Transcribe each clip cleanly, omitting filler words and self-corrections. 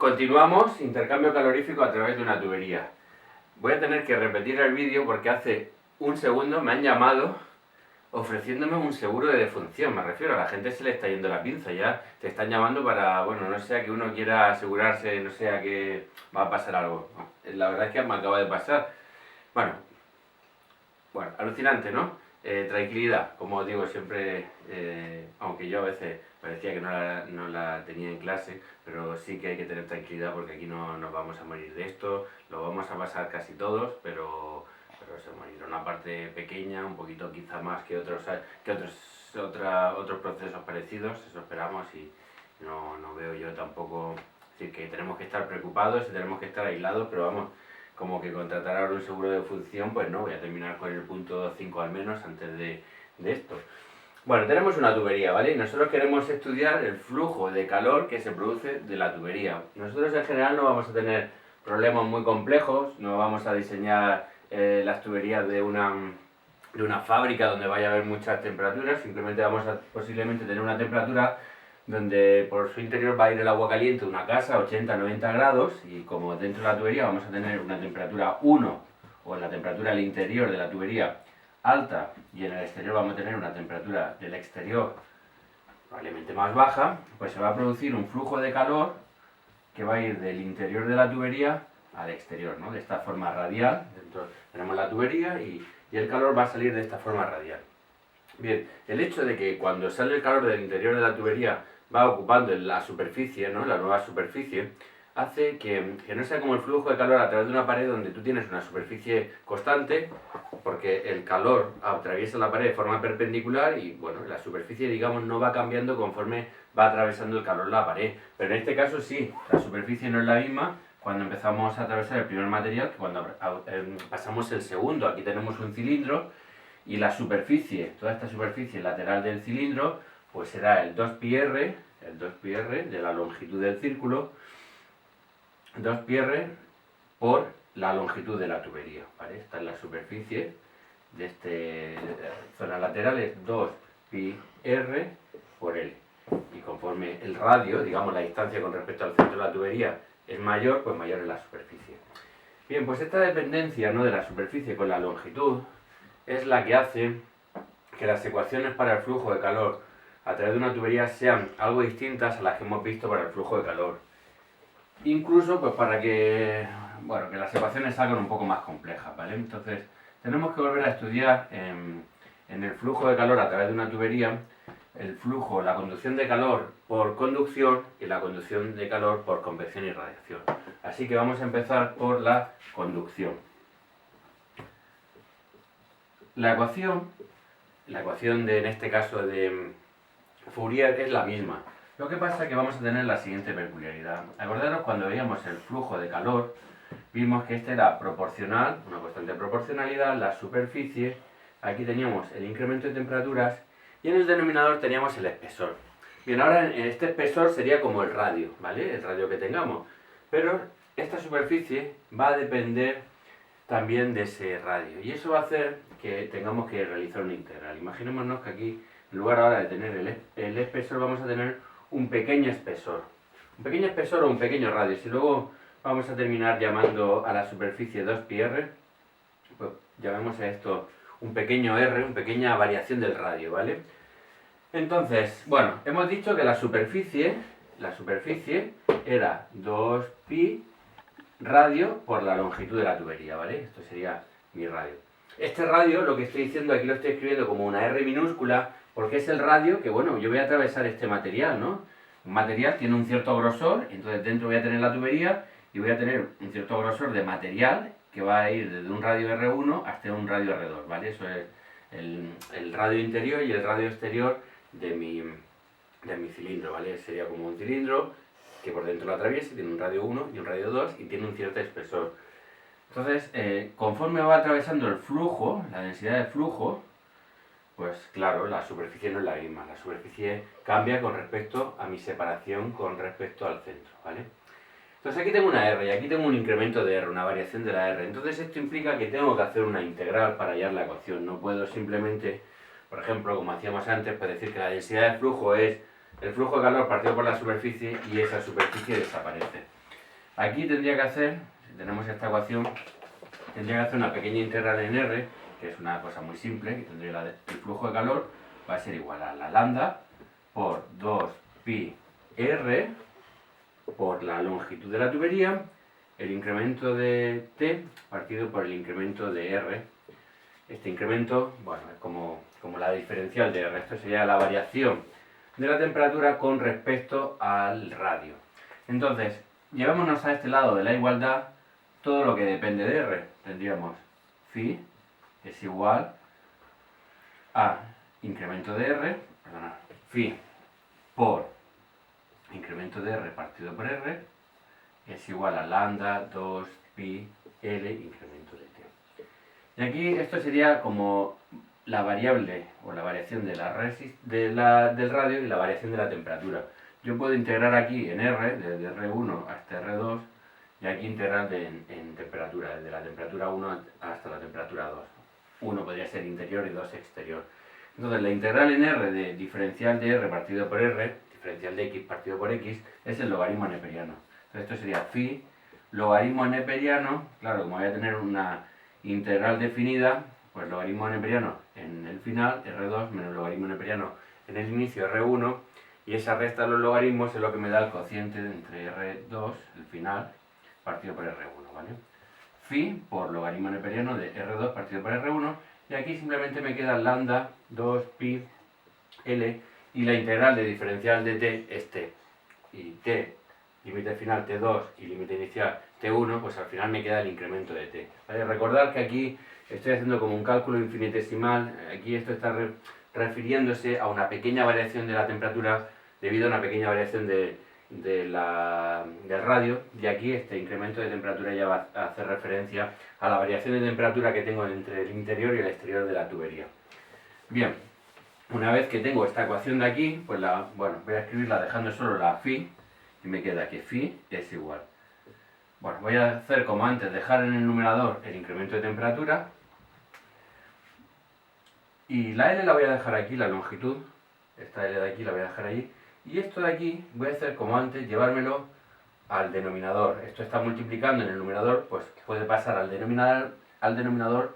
Continuamos intercambio calorífico a través de una tubería. Voy a tener que repetir el vídeo porque hace un segundo me han llamado ofreciéndome un seguro de defunción. Me refiero, a la gente se le está yendo la pinza ya. Te están llamando para, bueno, no sea que uno quiera asegurarse, no sea que va a pasar algo. La verdad es que me acaba de pasar. Bueno, alucinante, ¿no? Tranquilidad, como os digo siempre, aunque yo a veces parecía que no la tenía en clase, pero sí que hay que tener tranquilidad porque aquí no nos vamos a morir de esto, lo vamos a pasar casi todos, pero se morirá una parte pequeña, un poquito quizá más que otros procesos parecidos, eso esperamos, y no veo yo tampoco, es decir, que tenemos que estar preocupados y tenemos que estar aislados, pero vamos, como que contratar ahora un seguro de función, pues no, voy a terminar con el punto 5 al menos antes de esto. Bueno, tenemos una tubería, ¿vale? Y nosotros queremos estudiar el flujo de calor que se produce de la tubería. Nosotros en general no vamos a tener problemas muy complejos, no vamos a diseñar las tuberías de una fábrica donde vaya a haber muchas temperaturas, simplemente vamos a posiblemente tener una temperatura donde por su interior va a ir el agua caliente, una casa, 80-90 grados, y como dentro de la tubería vamos a tener una temperatura 1, o en la temperatura del interior de la tubería alta, y en el exterior vamos a tener una temperatura del exterior probablemente más baja, pues se va a producir un flujo de calor que va a ir del interior de la tubería al exterior, ¿no? De esta forma radial. Dentro tenemos la tubería y el calor va a salir de esta forma radial. Bien, el hecho de que cuando sale el calor del interior de la tubería va ocupando la superficie, ¿no? La nueva superficie, hace que no sea como el flujo de calor a través de una pared donde tú tienes una superficie constante, porque el calor atraviesa la pared de forma perpendicular y, bueno, la superficie, digamos, no va cambiando conforme va atravesando el calor la pared. Pero en este caso sí, la superficie no es la misma cuando empezamos a atravesar el primer material que cuando pasamos el segundo. Aquí tenemos un cilindro y la superficie, toda esta superficie lateral del cilindro, pues será el 2πr de la longitud del círculo, 2πr por la longitud de la tubería, ¿vale? Esta es la superficie de esta zona lateral, es 2πr por L. Y conforme el radio, digamos la distancia con respecto al centro de la tubería, es mayor, pues mayor es la superficie. Bien, pues esta dependencia, ¿no?, de la superficie con la longitud es la que hace que las ecuaciones para el flujo de calor a través de una tubería sean algo distintas a las que hemos visto para el flujo de calor. Incluso pues para que, bueno, que las ecuaciones salgan un poco más complejas, ¿vale? Entonces tenemos que volver a estudiar en el flujo de calor a través de una tubería el flujo, la conducción de calor por conducción y la conducción de calor por convección y radiación. Así que vamos a empezar por la conducción. La ecuación de, en este caso de Fourier, es la misma. Lo que pasa es que vamos a tener la siguiente peculiaridad. Acordaros, cuando veíamos el flujo de calor, vimos que este era proporcional, una constante de proporcionalidad, la superficie, aquí teníamos el incremento de temperaturas y en el denominador teníamos el espesor. Bien, ahora en este espesor sería como el radio, ¿vale? El radio que tengamos. Pero esta superficie va a depender también de ese radio y eso va a hacer que tengamos que realizar una integral. Imaginémonos que aquí, en lugar ahora de tener el espesor, vamos a tener un pequeño espesor. Un pequeño espesor o un pequeño radio. Si luego vamos a terminar llamando a la superficie 2πr, pues llamemos a esto un pequeño r, una pequeña variación del radio, ¿vale? Entonces, bueno, hemos dicho que la superficie era 2π radio por la longitud de la tubería, ¿vale? Esto sería mi radio. Este radio, lo que estoy diciendo aquí lo estoy escribiendo como una R minúscula, porque es el radio que, bueno, yo voy a atravesar este material, ¿no? Un material tiene un cierto grosor, entonces dentro voy a tener la tubería y voy a tener un cierto grosor de material que va a ir desde un radio R1 hasta un radio R2, ¿vale? Eso es el radio interior y el radio exterior de mi cilindro, ¿vale? Sería como un cilindro que por dentro lo atraviesa, tiene un radio 1 y un radio 2 y tiene un cierto espesor. Entonces, conforme va atravesando el flujo, la densidad de flujo, pues claro, la superficie no es la misma. La superficie cambia con respecto a mi separación con respecto al centro, ¿vale? Entonces aquí tengo una R y aquí tengo un incremento de R, una variación de la R. Entonces esto implica que tengo que hacer una integral para hallar la ecuación. No puedo simplemente, por ejemplo, como hacíamos antes, pues decir que la densidad de flujo es el flujo de calor partido por la superficie y esa superficie desaparece. Aquí tendría que hacer, si tenemos esta ecuación, tendría que hacer una pequeña integral en R, que es una cosa muy simple, que tendría el flujo de calor va a ser igual a la lambda por 2pi R por la longitud de la tubería, el incremento de T partido por el incremento de R. Este incremento, bueno, es como la diferencial de R. Esto sería la variación de la temperatura con respecto al radio. Entonces, llevémonos a este lado de la igualdad todo lo que depende de R. Tendríamos phi es igual a incremento de R, perdona, phi por incremento de R partido por R es igual a lambda 2pi L incremento de T. Y aquí esto sería como la variable o la variación de del radio y la variación de la temperatura. Yo puedo integrar aquí en R, desde R1 hasta R2, y aquí integrar en temperatura, desde la temperatura 1 hasta la temperatura 2. 1 podría ser interior y 2 exterior. Entonces la integral en R de diferencial de R partido por R, diferencial de X partido por X, es el logaritmo neperiano. Entonces esto sería phi, logaritmo neperiano, claro, como voy a tener una integral definida, pues logaritmo neperiano en el final, R2 menos logaritmo neperiano en el inicio, R1, y esa resta de los logaritmos es lo que me da el cociente entre R2, el final, partido por R1, ¿vale? Phi por logaritmo neperiano de R2 partido por R1, y aquí simplemente me queda lambda 2pi L, y la integral de diferencial de T es T, y T, límite final T2 y límite inicial T1, pues al final me queda el incremento de T. ¿Vale? Recordar que aquí estoy haciendo como un cálculo infinitesimal, aquí esto está refiriéndose a una pequeña variación de la temperatura debido a una pequeña variación del radio, y aquí este incremento de temperatura ya va a hacer referencia a la variación de temperatura que tengo entre el interior y el exterior de la tubería. Bien, una vez que tengo esta ecuación de aquí, pues voy a escribirla dejando solo la phi, y me queda que phi es igual. Bueno, voy a hacer como antes, dejar en el numerador el incremento de temperatura, y la L la voy a dejar aquí, la longitud, esta L de aquí la voy a dejar ahí, y esto de aquí voy a hacer como antes, llevármelo al denominador. Esto está multiplicando en el numerador, pues puede pasar al denominador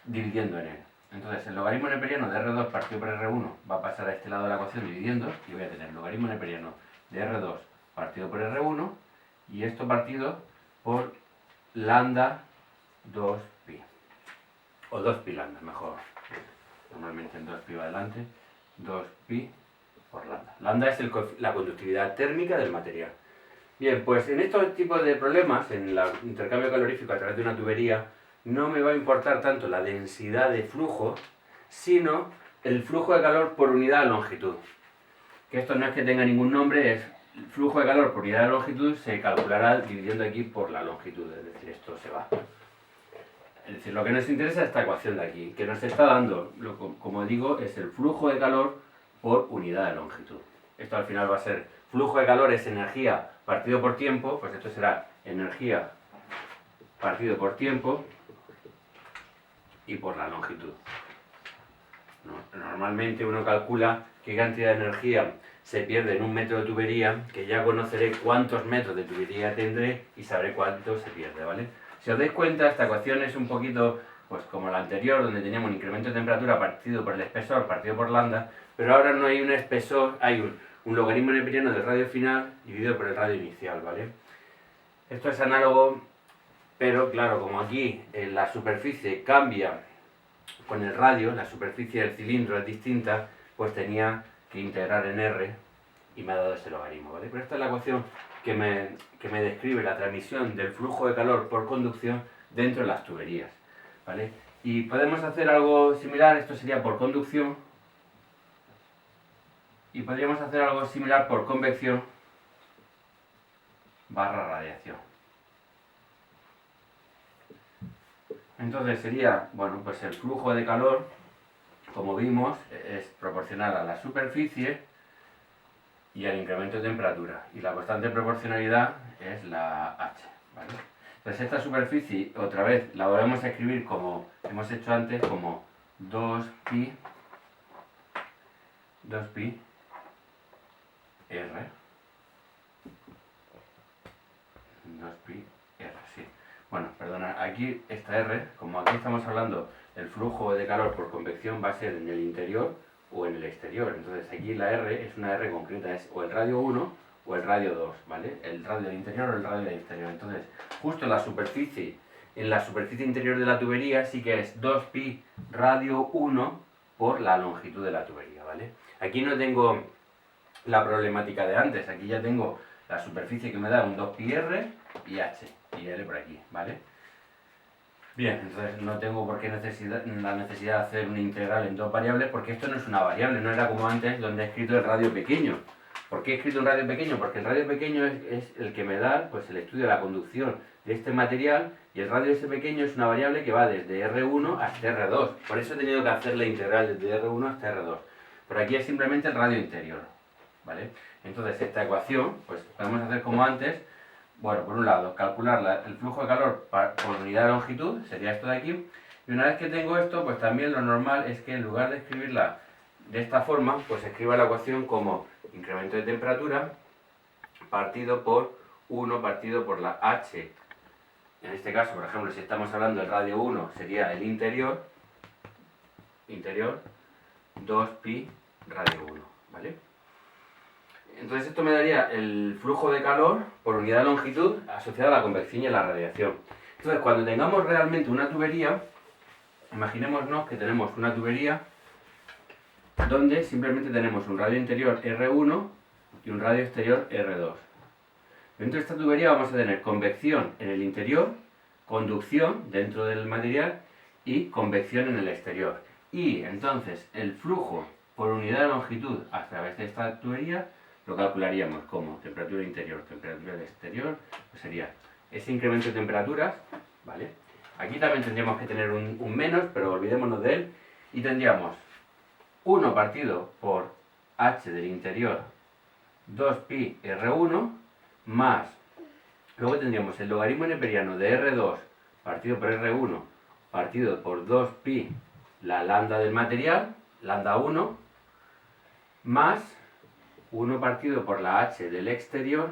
dividiendo en él. Entonces el logaritmo neperiano de R2 partido por R1 va a pasar a este lado de la ecuación dividiendo, y voy a tener logaritmo neperiano de R2 partido por R1, y esto partido por lambda 2pi, o 2pi lambda, mejor, normalmente el 2pi va adelante, 2pi por lambda. Lambda es la conductividad térmica del material. Bien, pues en estos tipos de problemas, en el intercambio calorífico a través de una tubería, no me va a importar tanto la densidad de flujo, sino el flujo de calor por unidad de longitud. Que esto no es que tenga ningún nombre, es el flujo de calor por unidad de longitud se calculará dividiendo aquí por la longitud, es decir, esto se va. Es decir, lo que nos interesa es esta ecuación de aquí, que nos está dando, como digo, es el flujo de calor por unidad de longitud. Esto al final va a ser, flujo de calor es energía partido por tiempo, pues esto será energía partido por tiempo y por la longitud. Normalmente uno calcula qué cantidad de energía se pierde en un metro de tubería, que ya conoceré cuántos metros de tubería tendré y sabré cuánto se pierde, ¿vale? Si os dais cuenta, esta ecuación es un poquito pues como la anterior, donde teníamos un incremento de temperatura partido por el espesor, partido por lambda, pero ahora no hay un espesor, hay un logaritmo neperiano del radio final dividido por el radio inicial, ¿vale? Esto es análogo, pero claro, como aquí la superficie cambia con el radio, la superficie del cilindro es distinta, pues tenía que integrar en R y me ha dado ese logaritmo, ¿vale? Pero esta es la ecuación que me describe la transmisión del flujo de calor por conducción dentro de las tuberías, ¿vale? Y podemos hacer algo similar, esto sería por conducción, y podríamos hacer algo similar por convección barra radiación. Entonces sería, bueno, pues el flujo de calor, como vimos, es proporcional a la superficie y al incremento de temperatura. Y la constante de proporcionalidad es la H, ¿vale? Entonces esta superficie, otra vez, la volvemos a escribir como hemos hecho antes, como 2pi R 2pi R, sí. Bueno, perdona, aquí esta R, como aquí estamos hablando, el flujo de calor por convección va a ser en el interior o en el exterior. Entonces aquí la R es una R concreta, es o el radio 1 o el radio 2, ¿vale? El radio del interior o el radio del exterior. Entonces, justo en la superficie interior de la tubería sí que es 2pi radio 1 por la longitud de la tubería, ¿vale? Aquí no tengo la problemática de antes, aquí ya tengo la superficie que me da un 2pi R y H, y L por aquí, ¿vale? Bien, entonces no tengo por qué la necesidad de hacer una integral en dos variables, porque esto no es una variable, no era como antes donde he escrito el radio pequeño. ¿Por qué he escrito un radio pequeño? Porque el radio pequeño es el que me da pues, el estudio de la conducción de este material, y el radio ese pequeño es una variable que va desde R1 hasta R2. Por eso he tenido que hacer la integral desde R1 hasta R2. Pero aquí es simplemente el radio interior, ¿vale? Entonces esta ecuación, pues podemos hacer como antes. Bueno, por un lado, calcular el flujo de calor por unidad de longitud, sería esto de aquí. Y una vez que tengo esto, pues también lo normal es que en lugar de escribirla de esta forma, pues escriba la ecuación como incremento de temperatura partido por 1 partido por la H. En este caso, por ejemplo, si estamos hablando del radio 1, sería el interior 2pi radio 1, ¿vale? Entonces esto me daría el flujo de calor por unidad de longitud asociada a la convección y a la radiación. Entonces cuando tengamos realmente una tubería, imaginémonos que tenemos una tubería donde simplemente tenemos un radio interior R1 y un radio exterior R2. Dentro de esta tubería vamos a tener convección en el interior, conducción dentro del material y convección en el exterior. Y entonces el flujo por unidad de longitud a través de esta tubería lo calcularíamos como temperatura interior, temperatura del exterior, pues sería ese incremento de temperaturas, ¿vale? Aquí también tendríamos que tener un menos, pero olvidémonos de él, y tendríamos 1 partido por H del interior 2pi R1 más, luego tendríamos el logaritmo neperiano de R2 partido por R1 partido por 2pi la lambda del material, lambda 1, más 1 partido por la H del exterior,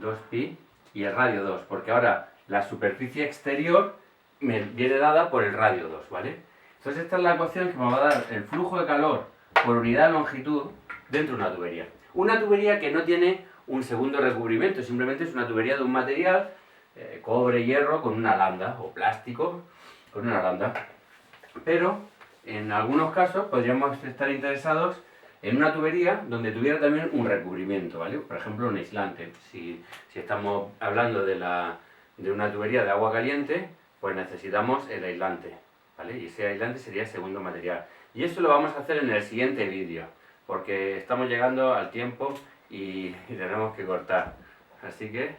2pi, y el radio 2, porque ahora la superficie exterior me viene dada por el radio 2, ¿vale? Entonces esta es la ecuación que me va a dar el flujo de calor por unidad de longitud dentro de una tubería. Una tubería que no tiene un segundo recubrimiento, simplemente es una tubería de un material, cobre, hierro, con una lambda, o plástico, con una lambda. Pero en algunos casos podríamos estar interesados en una tubería donde tuviera también un recubrimiento, ¿vale? Por ejemplo, un aislante. Si estamos hablando de una tubería de agua caliente, pues necesitamos el aislante, ¿vale? Y ese aislante sería el segundo material. Y eso lo vamos a hacer en el siguiente vídeo, porque estamos llegando al tiempo y tenemos que cortar. Así que